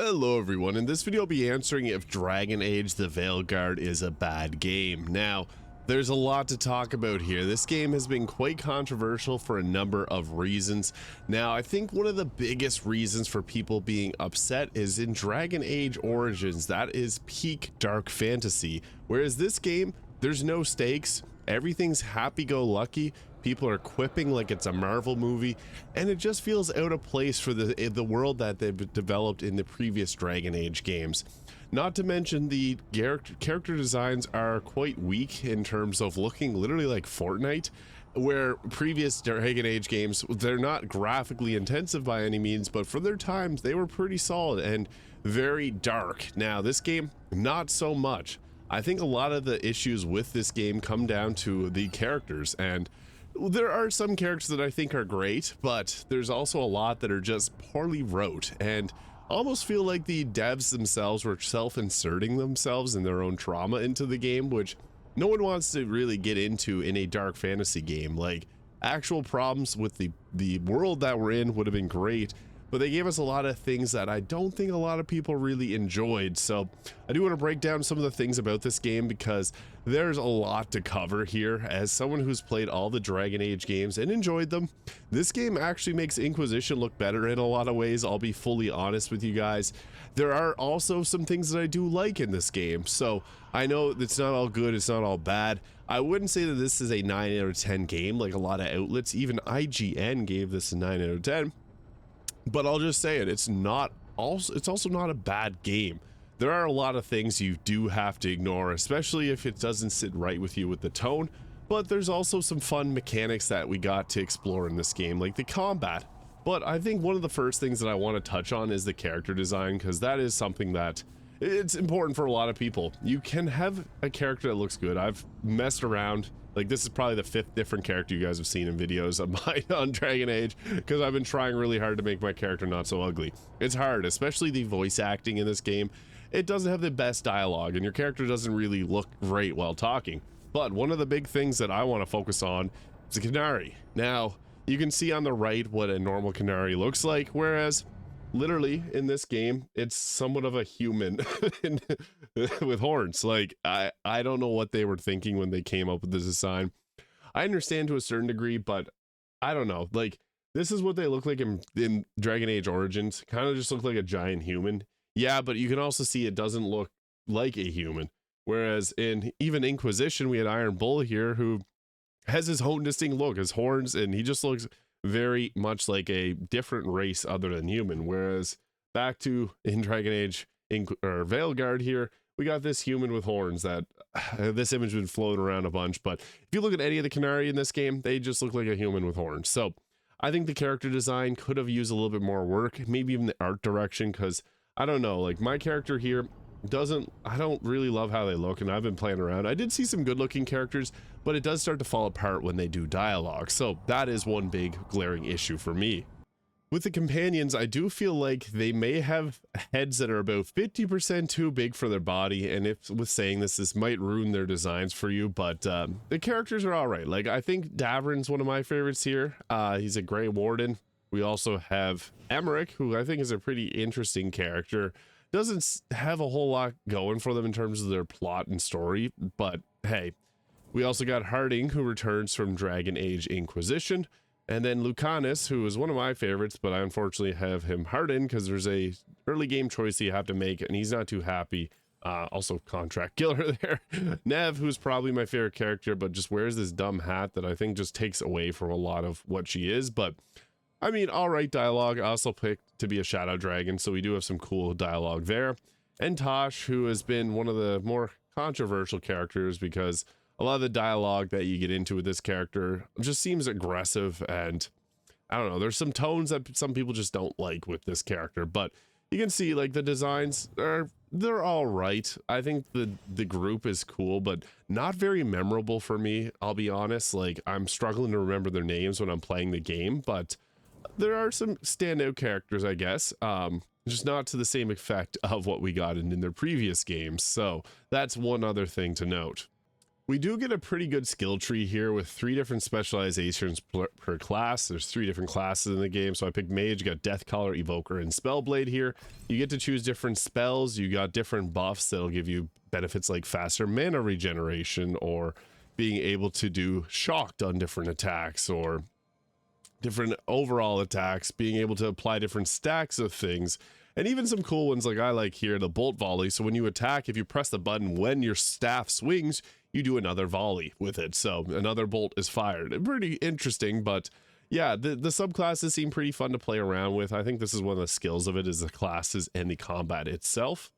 Hello everyone, in this video I'll be answering if Dragon Age the Veilguard is a bad game. Now, there's a lot to talk about here. This game has been quite controversial for a number of reasons. Now, I think one of the biggest reasons for people being upset is in Dragon Age Origins, that is peak dark fantasy. Whereas this game, there's no stakes, everything's happy-go-lucky, people are quipping like it's a Marvel movie, and it just feels out of place for the world that they've developed in the previous Dragon Age games. Not to mention the character designs are quite weak in terms of looking literally like Fortnite, where previous Dragon Age games, they're not graphically intensive by any means, but for their times they were pretty solid and very dark. Now this game, not so much. I think a lot of the issues with this game come down to the characters, and there are some characters that I think are great, but there's also a lot that are just poorly wrote, and almost feel like the devs themselves were self-inserting themselves and their own trauma into the game, which no one wants to really get into in a dark fantasy game. Like, actual problems with the world that we're in would have been great, but they gave us a lot of things that I don't think a lot of people really enjoyed. So I do want to break down some of the things about this game because there's a lot to cover here. As someone who's played all the Dragon Age games and enjoyed them, this game actually makes Inquisition look better in a lot of ways. I'll be fully honest with you guys. There are also some things that I do like in this game. So I know it's not all good, it's not all bad. I wouldn't say that this is a 9 out of 10 game like a lot of outlets. Even IGN gave this a 9 out of 10. But I'll just say it, it's also not a bad game. There are a lot of things you do have to ignore, especially if it doesn't sit right with you with the tone, but there's also some fun mechanics that we got to explore in this game, like the combat. But I think one of the first things that I want to touch on is the character design, because that is something that it's important for a lot of people. You can have a character that looks good. I've messed around. Like, this is probably the 5th different character you guys have seen in videos of mine on Dragon Age, because I've been trying really hard to make my character not so ugly. It's hard, especially the voice acting in this game. It doesn't have the best dialogue, and your character doesn't really look great while talking. But one of the big things that I want to focus on is the Canary. Now, you can see on the right what a normal Canary looks like, whereas literally in this game it's somewhat of a human with horns. Like, I don't know what they were thinking when they came up with this design. I understand to a certain degree, but I don't know, like, this is what they look like in Dragon Age Origins. Kind of just look like a giant human. Yeah, but you can also see it doesn't look like a human, whereas in even Inquisition we had Iron Bull here, who has his own distinct look, his horns, and he just looks very much like a different race other than human. Whereas back to in Dragon Age or Veilguard here, we got this human with horns that this image has been floating around a bunch, but if you look at any of the Canary in this game, they just look like a human with horns. So I think the character design could have used a little bit more work, maybe even the art direction, because I don't know, like, my character here I don't really love how they look, and I've been playing around. I did see some good looking characters, but it does start to fall apart when they do dialogue, so that is one big glaring issue for me. With the companions, I do feel like they may have heads that are about 50% too big for their body, and if with saying this might ruin their designs for you, but the characters are all right. Like, I think Davrin's one of my favorites here. He's a Grey Warden. We also have Emmerich, who I think is a pretty interesting character. Doesn't have a whole lot going for them in terms of their plot and story, but hey. We also got Harding, who returns from Dragon Age Inquisition, and then Lucanus, who is one of my favorites, but I unfortunately have him hardened because there's a early game choice you have to make, and he's not too happy. Also contract killer there. Nev, who's probably my favorite character, but just wears this dumb hat that I think just takes away from a lot of what she is, but I mean, all right dialogue. I also picked to be a Shadow Dragon, so we do have some cool dialogue there. And Tosh, who has been one of the more controversial characters because a lot of the dialogue that you get into with this character just seems aggressive, and I don't know, there's some tones that some people just don't like with this character, but you can see, like, the designs they're all right. I think the group is cool, but not very memorable for me, I'll be honest. Like, I'm struggling to remember their names when I'm playing the game, but there are some standout characters, I guess, just not to the same effect of what we got in their previous games. So that's one other thing to note. We do get a pretty good skill tree here with 3 different specializations per class. There's 3 different classes in the game. So I picked Mage, got Death Caller, Evoker, and Spellblade here. You get to choose different spells. You got different buffs that'll give you benefits like faster mana regeneration, or being able to do shocked on different attacks, or different overall attacks, being able to apply different stacks of things. And even some cool ones like I like here, the bolt volley. So when you attack, if you press the button when your staff swings, you do another volley with it. So another bolt is fired. Pretty interesting, but yeah, the subclasses seem pretty fun to play around with. I think this is one of the skills of it, is the classes and the combat itself.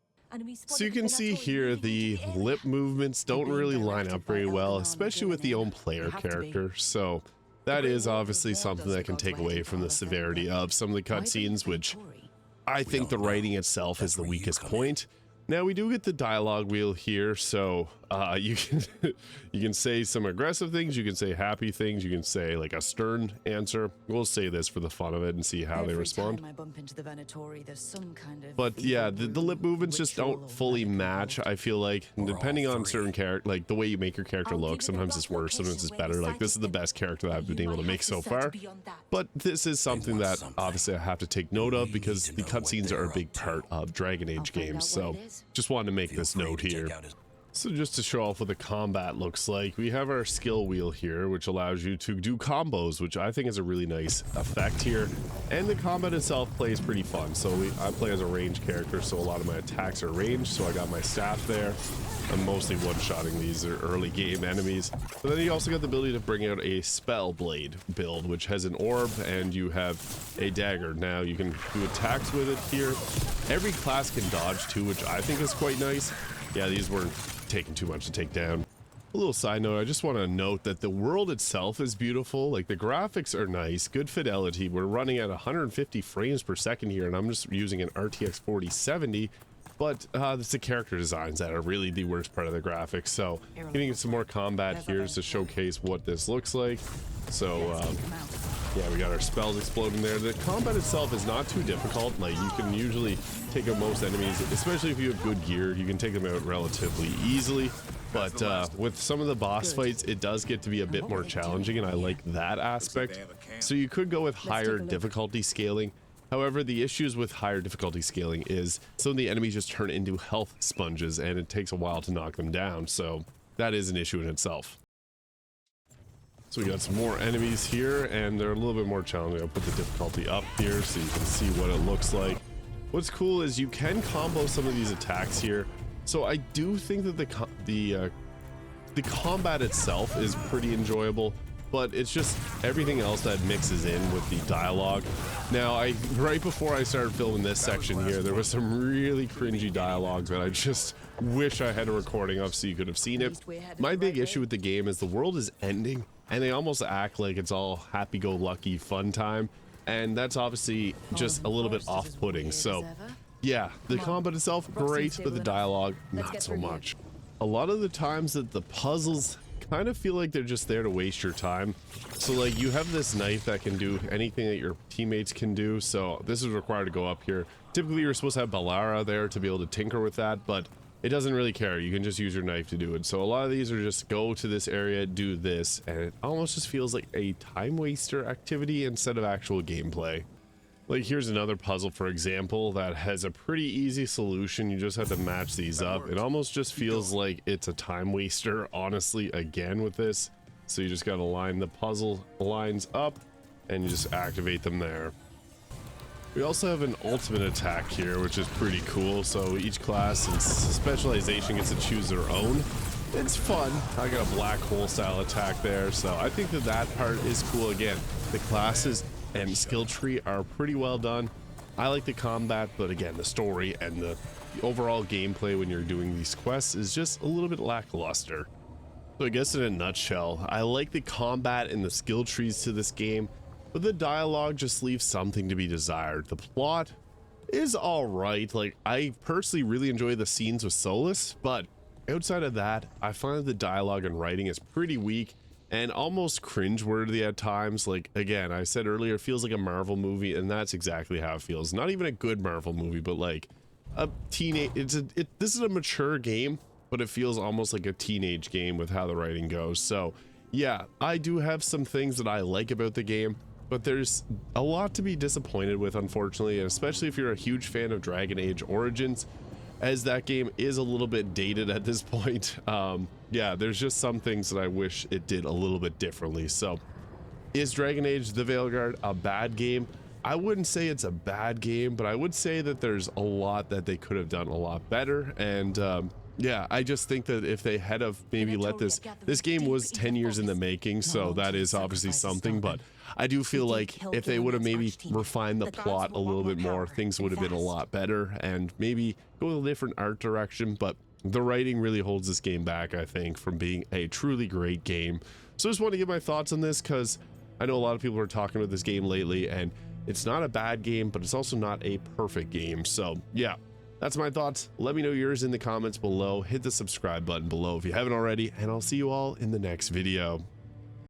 So you can see here the lip movements don't really line up very well, especially with the own player character. So that is obviously something that can take away from the severity of some of the cutscenes, which I think the writing itself is the weakest point. Now we do get the dialogue wheel here, so you can say some aggressive things, you can say happy things, you can say like a stern answer. We'll say this for the fun of it and see how they respond. But yeah, the lip movements just don't fully match, I feel like. And depending on certain character, like the way you make your character look, sometimes it's worse, sometimes it's better. Like this is the best character that I've been able to make so far. But this is something that obviously I have to take note of, because the cutscenes are a big part of Dragon Age games. So just wanted to make this note here. So just to show off what the combat looks like, we have our skill wheel here, which allows you to do combos, which I think is a really nice effect here. And the combat itself plays pretty fun. So I play as a ranged character, so a lot of my attacks are ranged. So I got my staff there. I'm mostly one-shotting these early game enemies. But then you also got the ability to bring out a spell blade build, which has an orb, and you have a dagger. Now you can do attacks with it here. Every class can dodge too, which I think is quite nice. Yeah, these weren't taking too much to take down. A little side note, I just want to note that the world itself is beautiful. Like the graphics are nice, good fidelity. We're running at 150 frames per second here, and I'm just using an RTX 4070. But it's the character designs that are really the worst part of the graphics. So getting some more combat here is to showcase what this looks like. So yeah, we got our spells exploding there. The combat itself is not too difficult. Like you can usually take out most enemies, especially if you have good gear, you can take them out relatively easily. But with some of the boss fights, it does get to be a bit more challenging, and I like that aspect. So you could go with higher difficulty scaling. However, the issues with higher difficulty scaling is some of the enemies just turn into health sponges, and it takes a while to knock them down. So that is an issue in itself. So we got some more enemies here, and they're a little bit more challenging. I'll put the difficulty up here so you can see what it looks like. What's cool is you can combo some of these attacks here. So I do think that the combat itself is pretty enjoyable, but it's just everything else that mixes in with the dialogue. Now, right before I started filming this section here, there was some really cringy dialogue that I just wish I had a recording of so you could have seen it. My big issue with the game is the world is ending, and they almost act like it's all happy-go-lucky fun time, and that's obviously just a little bit off-putting. So yeah, the combat itself, great, but the dialogue, not so much. A lot of the times that the puzzles kind of feel like they're just there to waste your time. So like you have this knife that can do anything that your teammates can do, so this is required to go up here. Typically you're supposed to have Balara there to be able to tinker with that, but it doesn't really care. You can just use your knife to do it. So a lot of these are just go to this area, do this, and it almost just feels like a time waster activity instead of actual gameplay. Like here's another puzzle, for example, that has a pretty easy solution. You just have to match these up. It almost just feels like it's a time waster, honestly, again with this. So you just got to line the puzzle lines up and you just activate them there. We also have an ultimate attack here, which is pretty cool. So each class and specialization gets to choose their own. It's fun. I got a black hole style attack there. So I think that that part is cool. Again, the classes and skill tree are pretty well done. I like the combat, but again, the story and the overall gameplay when you're doing these quests is just a little bit lackluster. So I guess in a nutshell, I like the combat and the skill trees to this game, but the dialogue just leaves something to be desired. The plot is all right. Like I personally really enjoy the scenes with Solus, but outside of that, I find that the dialogue and writing is pretty weak and almost cringeworthy at times. Like again, I said earlier, it feels like a Marvel movie, and that's exactly how it feels. Not even a good Marvel movie, but like a teenage. This is a mature game, but it feels almost like a teenage game with how the writing goes. So yeah, I do have some things that I like about the game, but there's a lot to be disappointed with, unfortunately, and especially if you're a huge fan of Dragon Age Origins, as that game is a little bit dated at this point. Yeah, there's just some things that I wish it did a little bit differently. So is Dragon Age the Veilguard a bad game? I wouldn't say it's a bad game, but I would say that there's a lot that they could have done a lot better. And yeah, I just think that if they had have maybe let this game was 10 years in the making, so that is obviously something, but I do feel like if they would have maybe refined the plot a little bit more, things would have been a lot better, and maybe go a different art direction. But the writing really holds this game back, I think, from being a truly great game. So I just want to give my thoughts on this, because I know a lot of people are talking about this game lately, and it's not a bad game, but it's also not a perfect game. So yeah, that's my thoughts. Let me know yours in the comments below. Hit the subscribe button below if you haven't already, and I'll see you all in the next video.